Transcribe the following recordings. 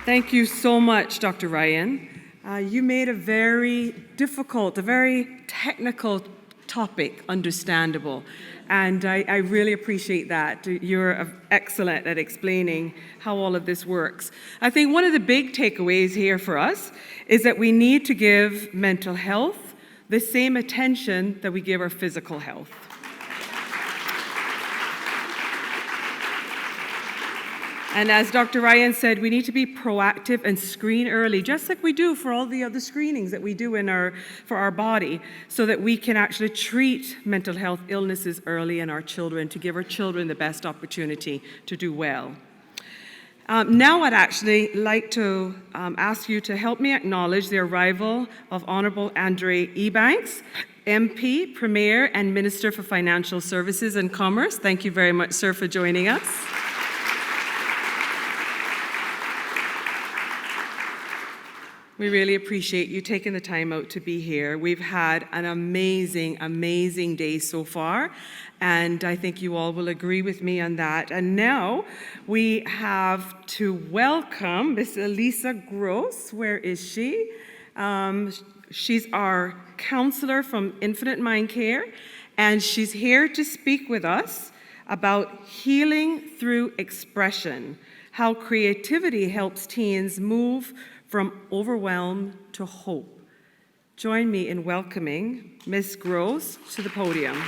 Thank you so much, Dr. Ryan. You made a very difficult, a very technical topic understandable, and I really appreciate that. You're excellent at explaining how all of this works. I think one of the big takeaways here for us is that we need to give mental health the same attention that we give our physical health. And as Dr. Ryan said, we need to be proactive and screen early, just like we do for all the other screenings that we do for our body, so that we can actually treat mental health illnesses early in our children, to give our children the best opportunity to do well. Now I'd actually like to ask you to help me acknowledge the arrival of Honourable Andre Ebanks, MP, Premier, and Minister for Financial Services and Commerce. Thank you very much, sir, for joining us. We really appreciate you taking the time out to be here. We've had an amazing, amazing day so far, and I think you all will agree with me on that. And now we have to welcome Miss Elissa Gross. Where is she? She's our counsellor from Infinite Mindcare, and she's here to speak with us about healing through expression, how creativity helps teens move from overwhelm to hope. Join me in welcoming Ms. Gross to the podium.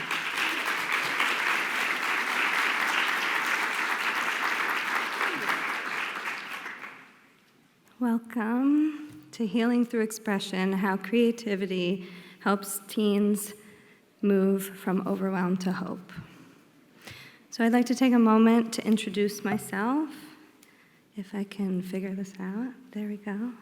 Welcome to Healing Through Expression, how creativity helps teens move from overwhelm to hope. So I'd like to take a moment to introduce myself. If I can figure this out. There we go.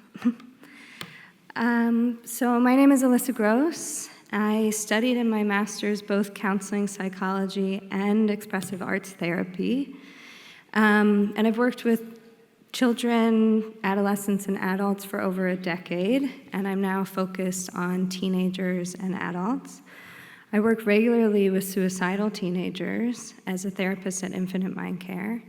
So my name is Elissa Gross. I studied in my master's both counseling psychology and expressive arts therapy. And I've worked with children, adolescents, and adults for over a decade, and I'm now focused on teenagers and adults. I work regularly with suicidal teenagers as a therapist at Infinite Mindcare.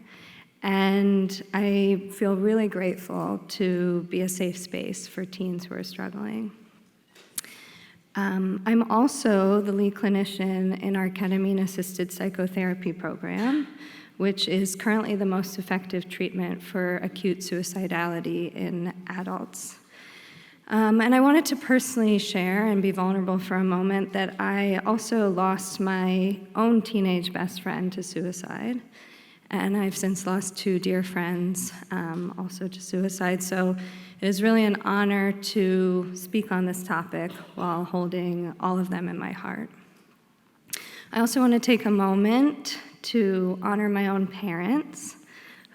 And I feel really grateful to be a safe space for teens who are struggling. I'm also the lead clinician in our ketamine-assisted psychotherapy program, which is currently the most effective treatment for acute suicidality in adults. And I wanted to personally share and be vulnerable for a moment that I also lost my own teenage best friend to suicide. And I've since lost 2 dear friends also to suicide. So it is really an honor to speak on this topic while holding all of them in my heart. I also want to take a moment to honor my own parents,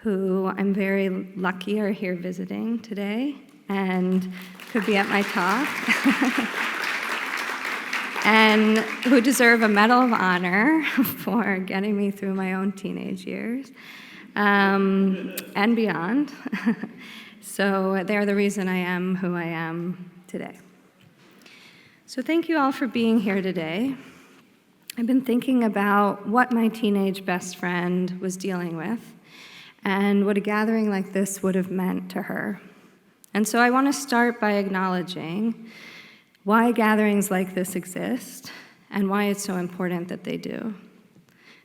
who I'm very lucky are here visiting today and could be at my talk. And who deserve a Medal of Honor for getting me through my own teenage years and beyond. So they're the reason I am who I am today. So thank you all for being here today. I've been thinking about what my teenage best friend was dealing with and what a gathering like this would have meant to her. And so I want to start by acknowledging why gatherings like this exist, and why it's so important that they do.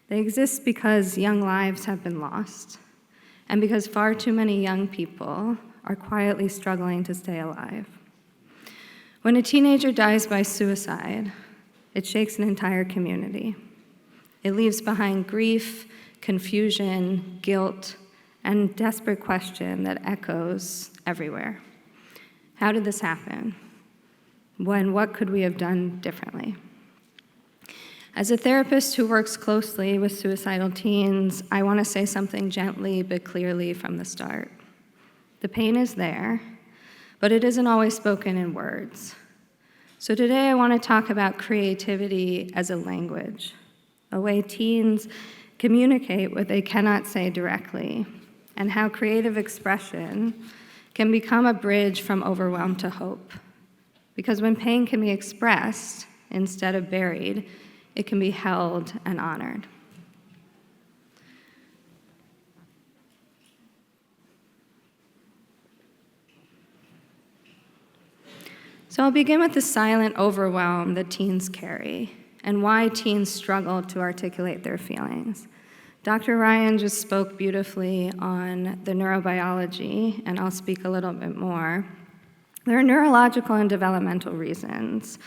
They exist because young lives have been lost, and because far too many young people are quietly struggling to stay alive. When a teenager dies by suicide, it shakes an entire community. It leaves behind grief, confusion, guilt, and desperate question that echoes everywhere. How did this happen? What could we have done differently? As a therapist who works closely with suicidal teens, I want to say something gently but clearly from the start. The pain is there, but it isn't always spoken in words. So today I want to talk about creativity as a language, a way teens communicate what they cannot say directly, and how creative expression can become a bridge from overwhelm to hope. Because when pain can be expressed instead of buried, it can be held and honored. So I'll begin with the silent overwhelm that teens carry and why teens struggle to articulate their feelings. Dr. Ryan just spoke beautifully on the neurobiology, and I'll speak a little bit more. There are neurological and developmental reasons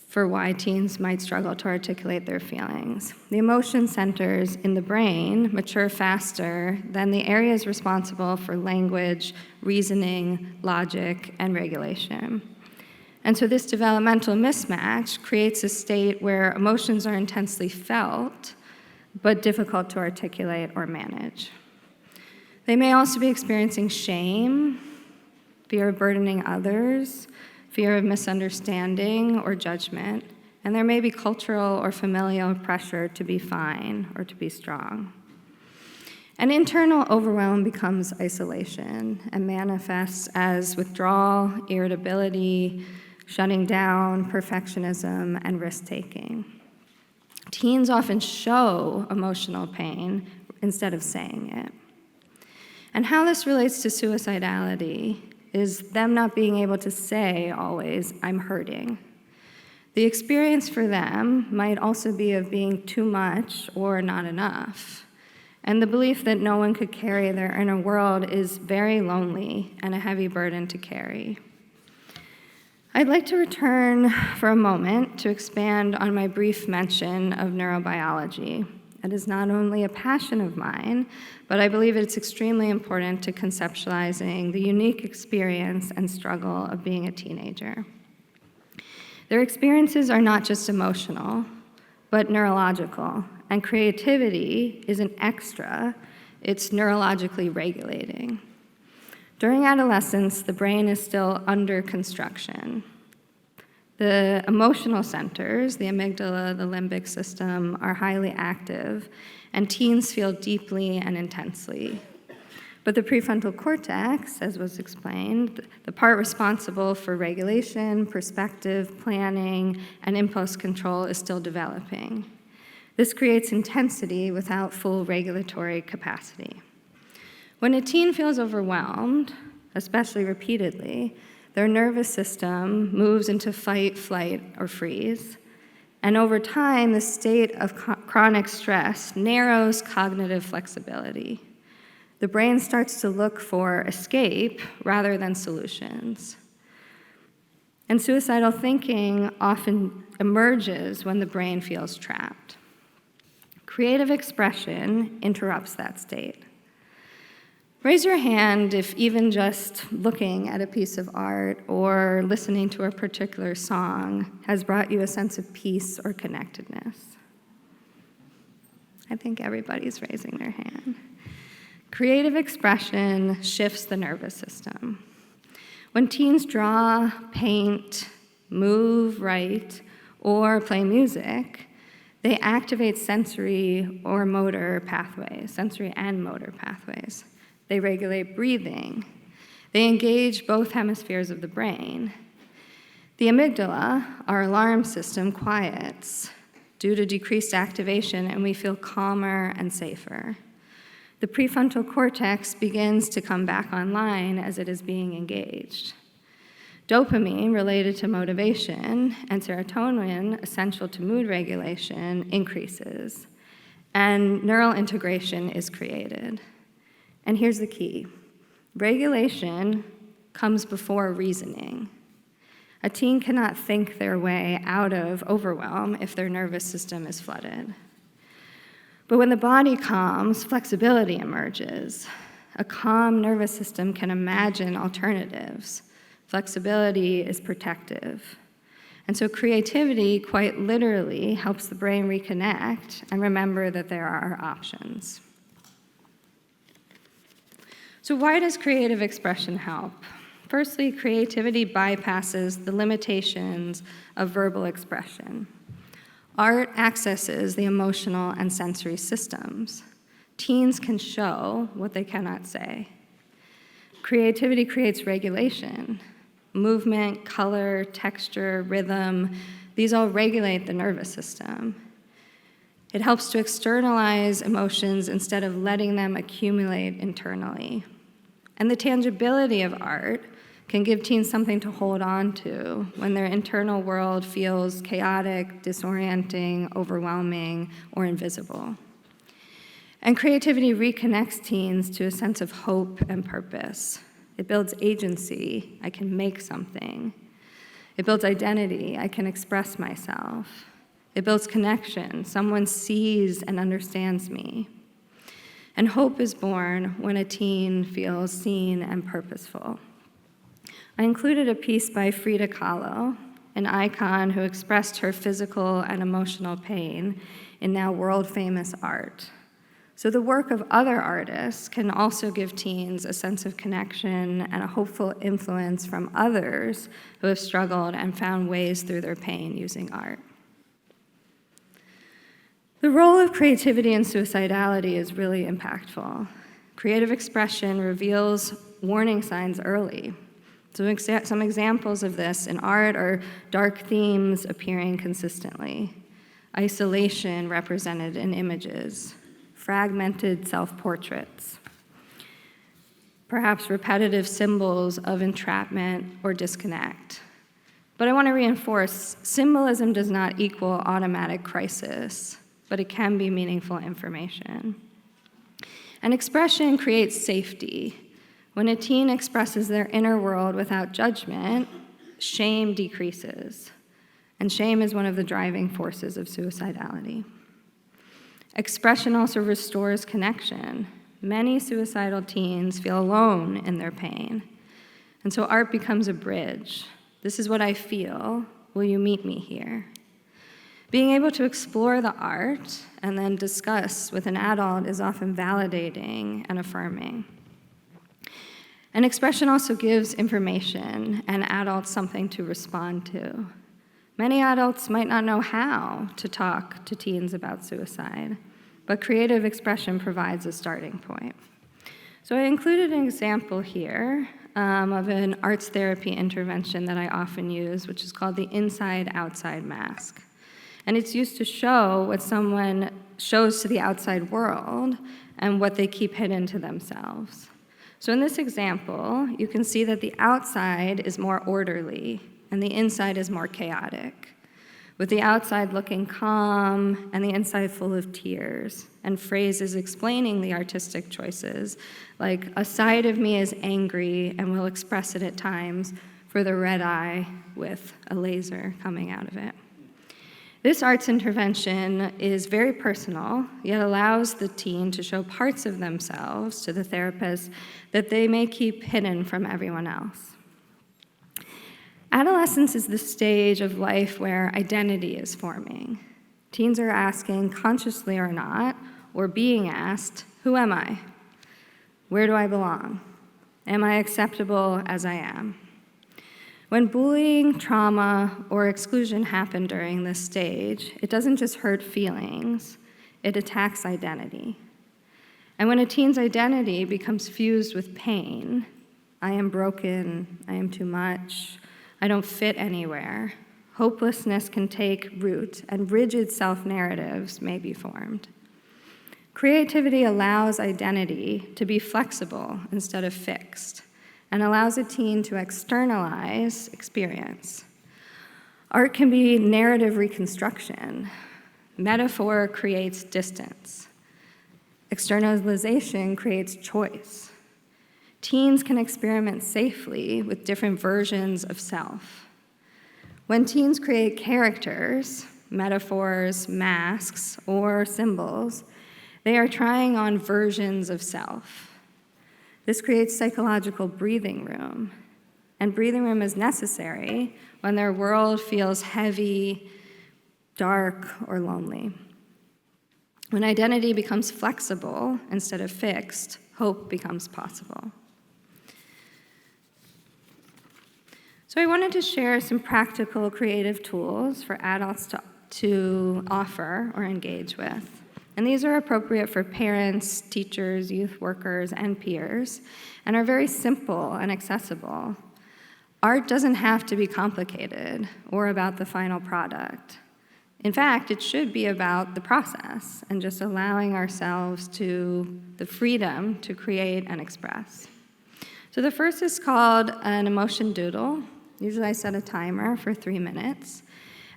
for why teens might struggle to articulate their feelings. The emotion centers in the brain mature faster than the areas responsible for language, reasoning, logic, and regulation. And so this developmental mismatch creates a state where emotions are intensely felt, but difficult to articulate or manage. They may also be experiencing shame, fear of burdening others, fear of misunderstanding or judgment, and there may be cultural or familial pressure to be fine or to be strong. An internal overwhelm becomes isolation and manifests as withdrawal, irritability, shutting down, perfectionism, and risk-taking. Teens often show emotional pain instead of saying it. And how this relates to suicidality is them not being able to say always, "I'm hurting." The experience for them might also be of being too much or not enough. And the belief that no one could carry their inner world is very lonely and a heavy burden to carry. I'd like to return for a moment to expand on my brief mention of neurobiology. It is not only a passion of mine, but I believe it's extremely important to conceptualizing the unique experience and struggle of being a teenager. Their experiences are not just emotional, but neurological, and creativity is an extra. It's neurologically regulating. During adolescence, the brain is still under construction. The emotional centers, the amygdala, the limbic system, are highly active, and teens feel deeply and intensely. But the prefrontal cortex, as was explained, the part responsible for regulation, perspective, planning, and impulse control, is still developing. This creates intensity without full regulatory capacity. When a teen feels overwhelmed, especially repeatedly, their nervous system moves into fight, flight, or freeze. And over time, the state of chronic stress narrows cognitive flexibility. The brain starts to look for escape rather than solutions. And suicidal thinking often emerges when the brain feels trapped. Creative expression interrupts that state. Raise your hand if even just looking at a piece of art or listening to a particular song has brought you a sense of peace or connectedness. I think everybody's raising their hand. Creative expression shifts the nervous system. When teens draw, paint, move, write, or play music, they activate sensory or motor pathways, sensory and motor pathways. They regulate breathing. They engage both hemispheres of the brain. The amygdala, our alarm system, quiets due to decreased activation, and we feel calmer and safer. The prefrontal cortex begins to come back online as it is being engaged. Dopamine, related to motivation, and serotonin, essential to mood regulation, increases, and neural integration is created. And here's the key. Regulation comes before reasoning. A teen cannot think their way out of overwhelm if their nervous system is flooded. But when the body calms, flexibility emerges. A calm nervous system can imagine alternatives. Flexibility is protective. And so creativity quite literally helps the brain reconnect and remember that there are options. So why does creative expression help? Firstly, creativity bypasses the limitations of verbal expression. Art accesses the emotional and sensory systems. Teens can show what they cannot say. Creativity creates regulation. Movement, color, texture, rhythm, these all regulate the nervous system. It helps to externalize emotions instead of letting them accumulate internally. And the tangibility of art can give teens something to hold on to when their internal world feels chaotic, disorienting, overwhelming, or invisible. And creativity reconnects teens to a sense of hope and purpose. It builds agency. I can make something. It builds identity. I can express myself. It builds connection. Someone sees and understands me. And hope is born when a teen feels seen and purposeful. I included a piece by Frida Kahlo, an icon who expressed her physical and emotional pain in now world-famous art. So the work of other artists can also give teens a sense of connection and a hopeful influence from others who have struggled and found ways through their pain using art. The role of creativity in suicidality is really impactful. Creative expression reveals warning signs early. So some examples of this in art are dark themes appearing consistently, isolation represented in images, fragmented self-portraits, perhaps repetitive symbols of entrapment or disconnect. But I want to reinforce, symbolism does not equal automatic crisis, but it can be meaningful information. And expression creates safety. When a teen expresses their inner world without judgment, shame decreases. And shame is one of the driving forces of suicidality. Expression also restores connection. Many suicidal teens feel alone in their pain. And so art becomes a bridge. This is what I feel. Will you meet me here? Being able to explore the art and then discuss with an adult is often validating and affirming. And expression also gives information and adults something to respond to. Many adults might not know how to talk to teens about suicide, but creative expression provides a starting point. So I included an example here of an arts therapy intervention that I often use, which is called the inside-outside mask. And it's used to show what someone shows to the outside world and what they keep hidden to themselves. So in this example, you can see that the outside is more orderly and the inside is more chaotic, with the outside looking calm and the inside full of tears, and phrases explaining the artistic choices, like, a side of me is angry and will express it at times for the red eye with a laser coming out of it. This arts intervention is very personal, yet allows the teen to show parts of themselves to the therapist that they may keep hidden from everyone else. Adolescence is the stage of life where identity is forming. Teens are asking, consciously or not, or being asked, who am I? Where do I belong? Am I acceptable as I am? When bullying, trauma, or exclusion happen during this stage, it doesn't just hurt feelings, it attacks identity. And when a teen's identity becomes fused with pain, I am broken, I am too much, I don't fit anywhere, hopelessness can take root and rigid self-narratives may be formed. Creativity allows identity to be flexible instead of fixed, and allows a teen to externalize experience. Art can be narrative reconstruction. Metaphor creates distance. Externalization creates choice. Teens can experiment safely with different versions of self. When teens create characters, metaphors, masks, or symbols, they are trying on versions of self. This creates psychological breathing room, and breathing room is necessary when their world feels heavy, dark, or lonely. When identity becomes flexible instead of fixed, hope becomes possible. So I wanted to share some practical creative tools for adults to offer or engage with. And these are appropriate for parents, teachers, youth workers, and peers, and are very simple and accessible. Art doesn't have to be complicated or about the final product. In fact, it should be about the process and just allowing ourselves to the freedom to create and express. So the first is called an emotion doodle. Usually I set a timer for 3 minutes.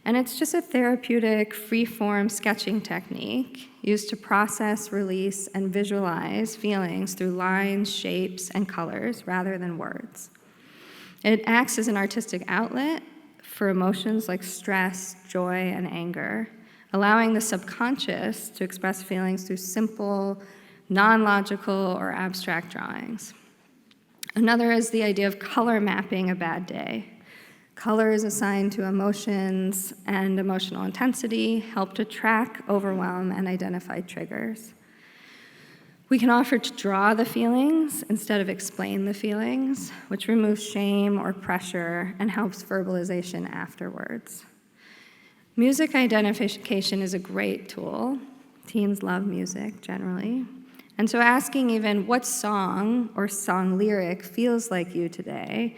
And it's just a therapeutic, free-form sketching technique used to process, release, and visualize feelings through lines, shapes, and colors rather than words. It acts as an artistic outlet for emotions like stress, joy, and anger, allowing the subconscious to express feelings through simple, non-logical, or abstract drawings. Another is the idea of color mapping a bad day. Colors assigned to emotions and emotional intensity help to track, overwhelm, and identify triggers. We can offer to draw the feelings instead of explain the feelings, which removes shame or pressure and helps verbalization afterwards. Music identification is a great tool. Teens love music generally. And so asking even what song or song lyric feels like you today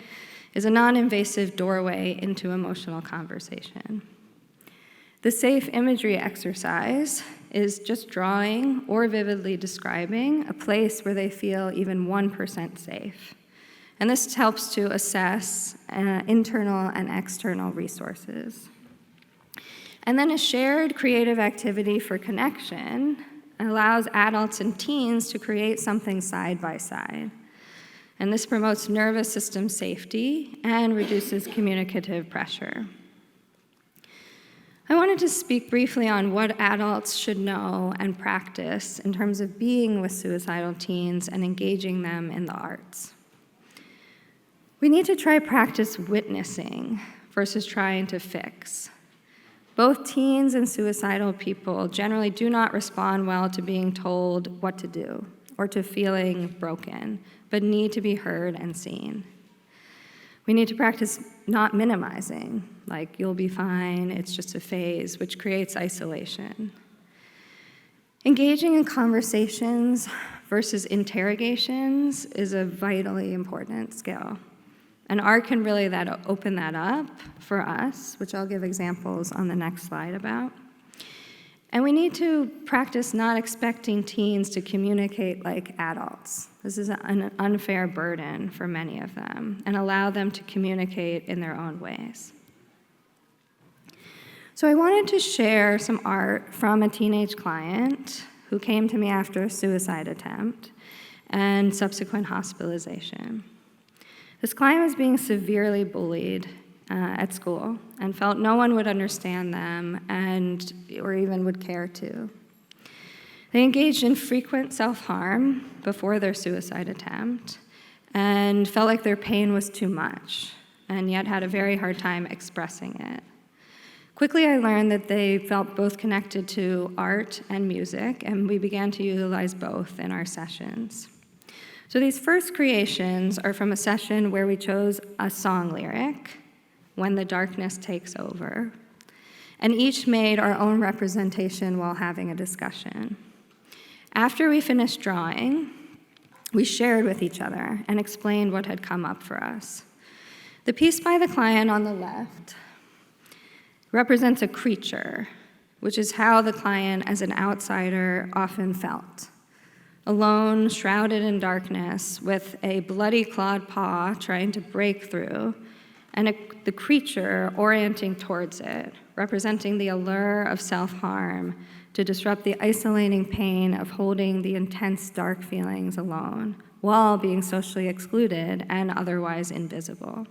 is a non-invasive doorway into emotional conversation. The safe imagery exercise is just drawing or vividly describing a place where they feel even 1% safe. And this helps to assess internal and external resources. And then a shared creative activity for connection allows adults and teens to create something side by side. And this promotes nervous system safety and reduces communicative pressure. I wanted to speak briefly on what adults should know and practice in terms of being with suicidal teens and engaging them in the arts. We need to try practice witnessing versus trying to fix. Both teens and suicidal people generally do not respond well to being told what to do or to feeling broken, but need to be heard and seen. We need to practice not minimizing, like you'll be fine, it's just a phase, which creates isolation. Engaging in conversations versus interrogations is a vitally important skill. And art can really open that up for us, which I'll give examples on the next slide about. And we need to practice not expecting teens to communicate like adults. This is an unfair burden for many of them, and allow them to communicate in their own ways. So I wanted to share some art from a teenage client who came to me after a suicide attempt and subsequent hospitalization. This client was being severely bullied at school and felt no one would understand them or even would care to. They engaged in frequent self-harm before their suicide attempt and felt like their pain was too much and yet had a very hard time expressing it. Quickly, I learned that they felt both connected to art and music, and we began to utilize both in our sessions. So these first creations are from a session where we chose a song lyric, "When the Darkness Takes Over," and each made our own representation while having a discussion. After we finished drawing, we shared with each other and explained what had come up for us. The piece by the client on the left represents a creature, which is how the client as an outsider often felt. Alone, shrouded in darkness, with a bloody clawed paw trying to break through, and the creature orienting towards it, representing the allure of self-harm to disrupt the isolating pain of holding the intense dark feelings alone, while being socially excluded and otherwise invisible.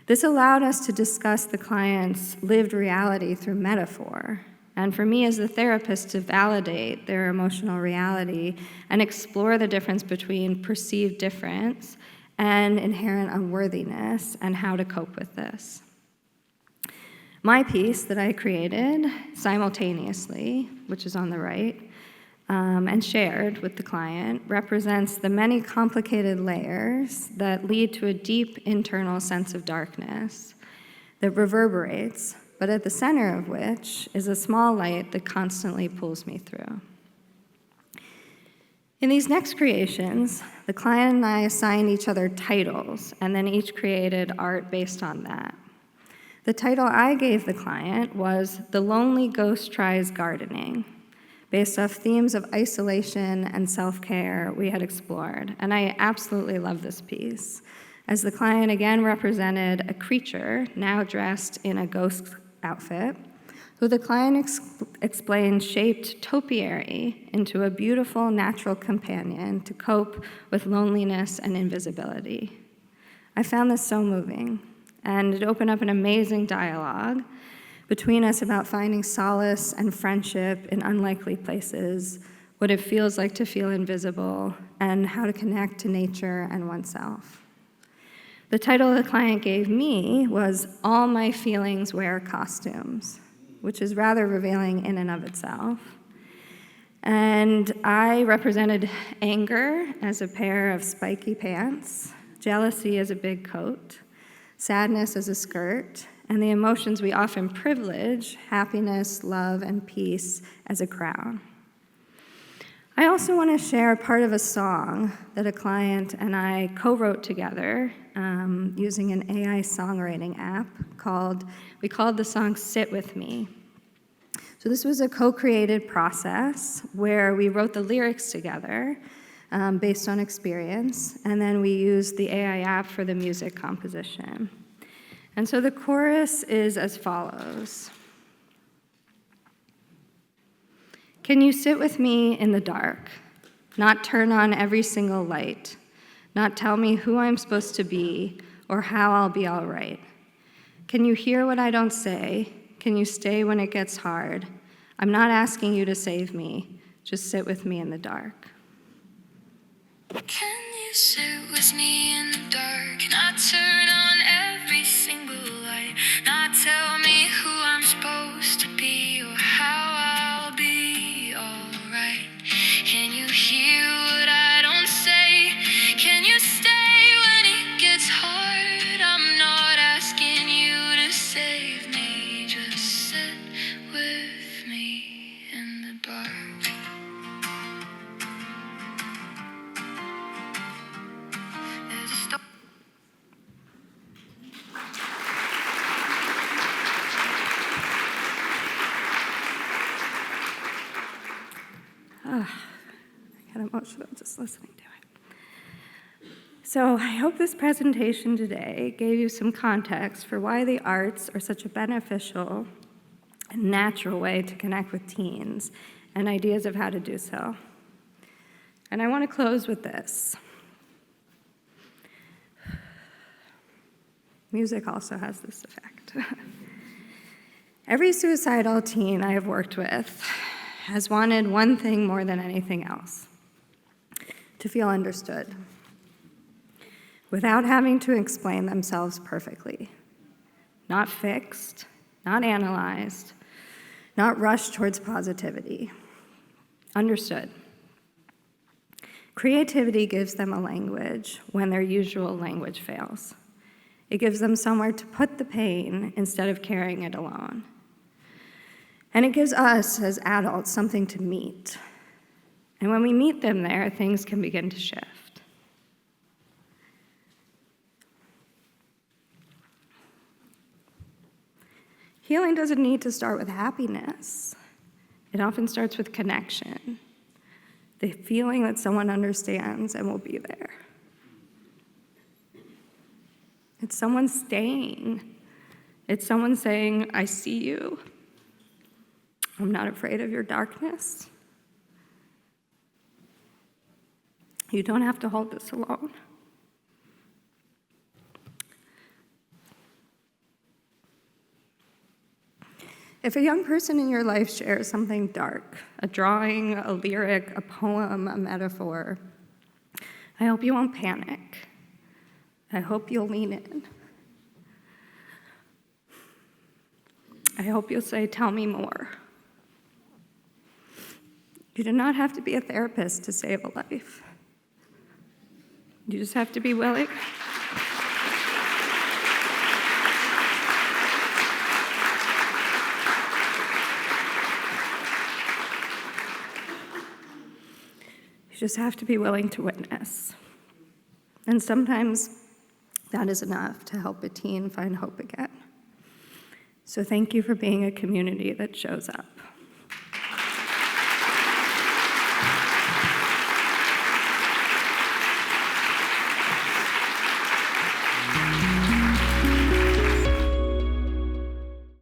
This allowed us to discuss the client's lived reality through metaphor, and for me as the therapist to validate their emotional reality and explore the difference between perceived difference and inherent unworthiness and how to cope with this. My piece that I created simultaneously, which is on the right, and shared with the client, represents the many complicated layers that lead to a deep internal sense of darkness that reverberates, but at the center of which is a small light that constantly pulls me through. In these next creations, the client and I assigned each other titles, and then each created art based on that. The title I gave the client was "The Lonely Ghost Tries Gardening," based off themes of isolation and self-care we had explored. And I absolutely love this piece, as the client again represented a creature now dressed in a ghost outfit, who the client explained shaped topiary into a beautiful natural companion to cope with loneliness and invisibility. I found this so moving, and it opened up an amazing dialogue between us about finding solace and friendship in unlikely places, what it feels like to feel invisible, and how to connect to nature and oneself. The title the client gave me was All My Feelings Wear Costumes, which is rather revealing in and of itself. And I represented anger as a pair of spiky pants, jealousy as a big coat, sadness as a skirt, and the emotions we often privilege, happiness, love, and peace, as a crown. I also want to share part of a song that a client and I co-wrote together using an AI songwriting app we called the song Sit With Me. So this was a co-created process where we wrote the lyrics together based on experience, and then we used the AI app for the music composition. And so the chorus is as follows. Can you sit with me in the dark, not turn on every single light, not tell me who I'm supposed to be or how I'll be all right? Can you hear what I don't say? Can you stay when it gets hard? I'm not asking you to save me, just sit with me in the dark. Can you sit with me in the dark, not turn on every single light, not tell me who I'm supposed to be or how I'll be alright? Can you hear what I don't say? Can you stay when it gets hard? I'm not asking you to save me, just sit with me in the dark. I got emotional just listening to it. So I hope this presentation today gave you some context for why the arts are such a beneficial and natural way to connect with teens and ideas of how to do so. And I want to close with this. Music also has this effect. Every suicidal teen I have worked with has wanted one thing more than anything else: to feel understood, without having to explain themselves perfectly, not fixed, not analyzed, not rushed towards positivity. Understood. Creativity gives them a language when their usual language fails. It gives them somewhere to put the pain instead of carrying it alone. And it gives us, as adults, something to meet. And when we meet them there, things can begin to shift. Healing doesn't need to start with happiness. It often starts with connection, the feeling that someone understands and will be there. It's someone staying. It's someone saying, I see you. I'm not afraid of your darkness. You don't have to hold this alone. If a young person in your life shares something dark, a drawing, a lyric, a poem, a metaphor, I hope you won't panic. I hope you'll lean in. I hope you'll say, tell me more. You do not have to be a therapist to save a life. You just have to be willing. You just have to be willing to witness. And sometimes that is enough to help a teen find hope again. So thank you for being a community that shows up.